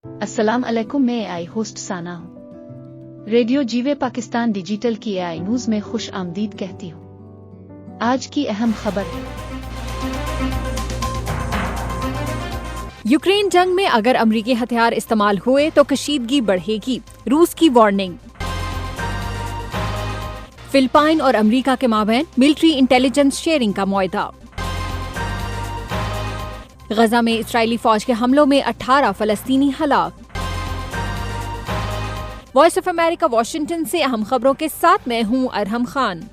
अस्सलाम अलैकुम, मैं AI होस्ट साना हूँ। रेडियो जीवे पाकिस्तान डिजिटल की AI न्यूज़ में खुश आमदीद कहती हूँ। आज की अहम खबर है। यूक्रेन जंग में अगर अमरीकी हथियार इस्तेमाल हुए तो कशीदगी बढ़ेगी, रूस की वार्निंग। फिलिपाइन और अमरीका के माबैन मिलिट्री इंटेलिजेंस शेयरिंग का मुआहदा। गजा में इस्राएली फौज के हमलों में 18 फलस्तीनी हलाक। वॉइस ऑफ अमेरिका वाशिंगटन से अहम खबरों के साथ मैं हूं अरहम खान।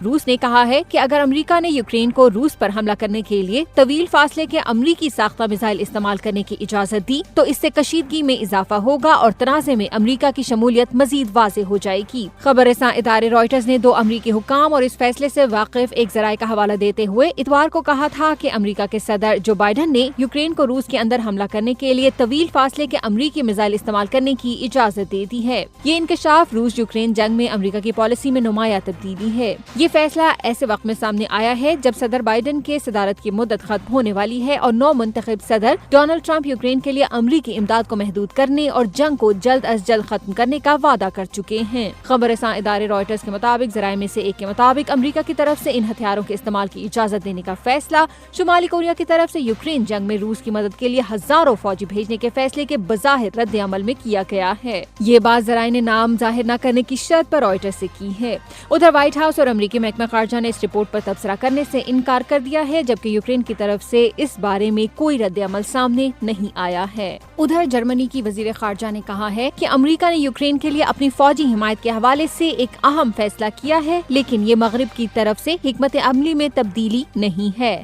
रूस ने कहा है कि अगर अमेरिका ने यूक्रेन को रूस पर हमला करने के लिए तवील फासले के अमरीकी साख्ता मिसाइल इस्तेमाल करने की इजाजत दी तो इससे कशीदगी में इजाफा होगा और तनाज़े में अमेरिका की शमूलियत मजीद वाज़े हो जाएगी। खबररसां इदारे रॉयटर्स ने 2 अमरीकी हुक्काम और इस फैसले से वाकिफ एक जराये का हवाला देते हुए इतवार को कहा था कि अमेरिका के सदर जो बाइडन ने यूक्रेन को रूस के अंदर हमला करने के लिए तवील फासले के अमरीकी मिसाइल इस्तेमाल करने की इजाजत दे दी है। ये इंकशाफ रूस यूक्रेन जंग में अमेरिका की पॉलिसी में नुमाया तब्दीली है। ये फैसला ऐसे वक्त में सामने आया है जब सदर बाइडन के सदारत की मुद्दत खत्म होने वाली है और नौ मुंतखब सदर डोनाल्ड ट्रंप यूक्रेन के लिए अमरीकी इमदाद को महदूद करने और जंग को जल्द अज जल्द खत्म करने का वादा कर चुके हैं। खबररसां इदारे रॉयटर्स के मुताबिक जराये में से एक के मुताबिक अमरीका की तरफ से इन हथियारों के इस्तेमाल की इजाजत देने का फैसला शुमाली कोरिया की तरफ से यूक्रेन जंग में रूस की मदद के लिए हजारों फौजी भेजने के फैसले के बजाहिर रद्द अमल में किया गया है। ये बात जराये ने नाम जाहिर न करने की शर्त पर रॉयटर्स से की है। उधर व्हाइट हाउस और अमरीकी महकमा खारजा ने इस रिपोर्ट पर तबसरा करने से इनकार कर दिया है, जबकि यूक्रेन की तरफ से इस बारे में कोई रद्द अमल सामने नहीं आया है। उधर जर्मनी की वजीर खारजा ने कहा है कि अमेरिका ने यूक्रेन के लिए अपनी फौजी हिमायत के हवाले से एक अहम फैसला किया है, लेकिन ये मगरिब की तरफ से हिकमत अमली में तब्दीली नहीं है।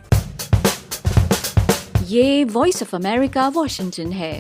ये वॉइस ऑफ अमेरिका वाशिंगटन है।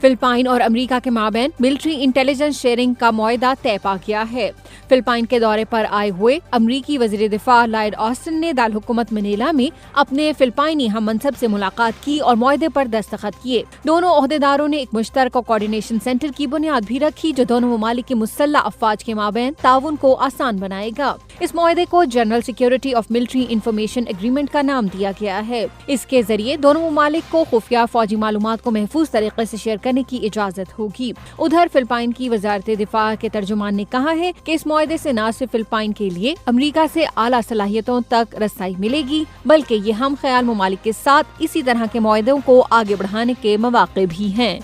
फिलिपाइन और अमेरिका के माबैन मिलिट्री इंटेलिजेंस शेयरिंग का मुआहदा तय पा गया है। फिलिपाइन के दौरे पर आए हुए अमरीकी वजीर दिफा लॉयड ऑस्टिन ने दारुल हुकूमत मनीला में अपने फिलिपाइनी हम मनसब से मुलाकात की और मुआहदे पर दस्तखत किए। दोनों ओहदेदारों ने एक मुश्तरका कोऑर्डिनेशन सेंटर की बुनियाद भी रखी जो दोनों ममालिक की मुसल्लह अफवाज के माबैन ताउन को आसान बनाएगा। इस मुआहदे को general security of military information agreement का नाम दिया गया है। इसके जरिए दोनों ममालिक को खुफिया फौजी मालूमात को महफूज तरीके से शेयर करने की इजाजत होगी। उधर फिलिपाइन की वजारत दिफा के तर्जुमान ने कहा है कि इस मुआहदे से न सिर्फ फिलिपाइन के लिए अमेरिका से आला सलाहियतों तक रसाई मिलेगी, बल्कि ये हम ख्याल ममालिक के साथ इसी तरह के मुआहदों को आगे बढ़ाने के मौके भी हैं।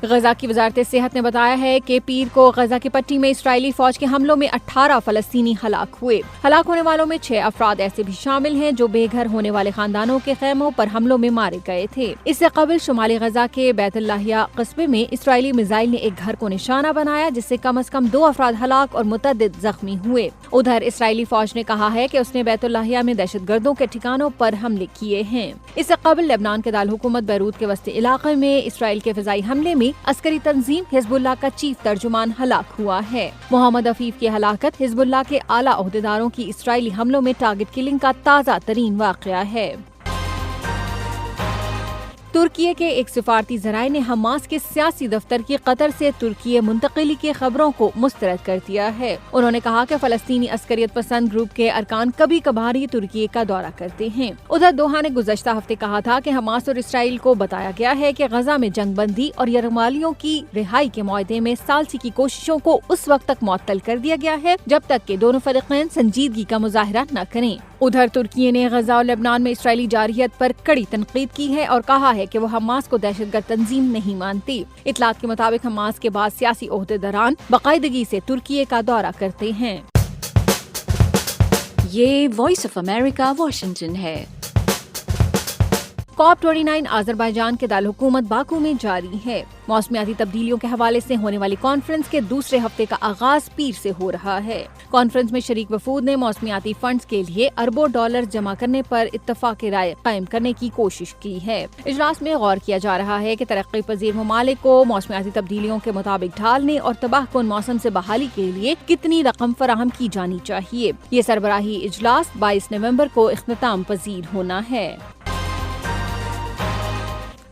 गजा की वजारत सेहत ने बताया है कि पीर को गजा की पट्टी में इस्राएली फौज के हमलों में 18 फलस्तीनी हलाक हुए। हलाक होने वालों में 6 अफराद ऐसे भी शामिल हैं जो बेघर होने वाले खानदानों के खैमों पर हमलों में मारे गए थे। इससे कबल शुमाली गजा के बैतुल्लाहिया कस्बे में इस्राएली मिसाइल ने एक घर को निशाना बनाया, जिससे कम से कम 2 अफराद हलाक और मुतअद्दिद जख्मी हुए। उधर इस्राएली फौज ने कहा है कि उसने बैतुल्लाहिया में दहशतगर्दों के ठिकानों पर हमले किए हैं। इससे कबल लेबनान के दारुल हुकूमत बैरूत के वस्ती इलाके में इसराइल के फिजाई हमले में अस्करी तंजीम हिजबुल्लाह का चीफ तर्जुमान हलाक हुआ है। मोहम्मद अफीफ की हलाकत हिजबुल्लाह के आला ओहदेदारों की इसराइली हमलों में टारगेट किलिंग का ताज़ा तरीन वाक़या है। तुर्की के एक सिफारती जराये ने हमास के सियासी दफ्तर की कतर से तुर्की मुंतकिली की खबरों को मुस्तरद कर दिया है। उन्होंने कहा कि फलस्तीनी अस्करियत पसंद ग्रुप के अरकान कभी कभार ही तुर्की का दौरा करते हैं। उधर दोहा ने गुज़श्ता हफ्ते कहा था कि हमास और इसराइल को बताया गया है कि गजा में जंग बंदी और यरमालियों की रिहाई के मुआहदे में सालसी की कोशिशों को उस वक्त तक मुअत्तल कर दिया गया है जब तक कि दोनों फरीक़ैन संजीदगी का मुजाहरा न करें। उधर तुर्की ने गजा और लेबनान में इसराइली जारहियत पर कड़ी तनकीद की है और कहा है कि वो हमास को दहशतगर्द तंजीम नहीं मानती। इतलात के मुताबिक हमास के बाद सियासी ओहदेदारान बाकायदगी से तुर्की का दौरा करते हैं। ये वॉइस ऑफ अमेरिका वाशिंगटन है। COP29 अज़रबैजान के दारुल हुकूमत बाकू में जारी है। मौसमियाती तब्दीलियों के हवाले से होने वाली कॉन्फ्रेंस के दूसरे हफ्ते का आगाज पीर से हो रहा है। कॉन्फ्रेंस में शरीक वफूद ने मौसमियाती फंड्स के लिए अरबों डॉलर जमा करने पर इत्तफाक राय कायम करने की कोशिश की है। इजलास में गौर किया जा रहा है कि तरक्की पजीर ममालिक को मौसमियाती तब्दीलियों के मुताबिक ढालने और तबाहकुन मौसम से बहाली के लिए कितनी रकम फराहम की जानी चाहिए। ये सरबराही इजलास 22 नवम्बर को इख्तिताम पजीर होना है।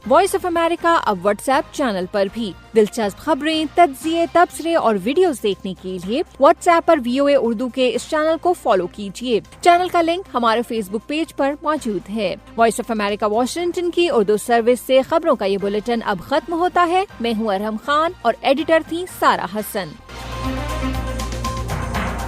वॉइस ऑफ अमेरिका अब व्हाट्सएप चैनल पर भी दिलचस्प खबरें, तज्जिए, तबसरे और वीडियोस देखने के लिए व्हाट्सएप पर VOA उर्दू के इस चैनल को फॉलो कीजिए। चैनल का लिंक हमारे फेसबुक पेज पर मौजूद है। वॉइस ऑफ अमेरिका वॉशिंगटन की उर्दू सर्विस से खबरों का ये बुलेटिन अब खत्म होता है। मैं हूँ अरहम खान और एडिटर थी सारा हसन।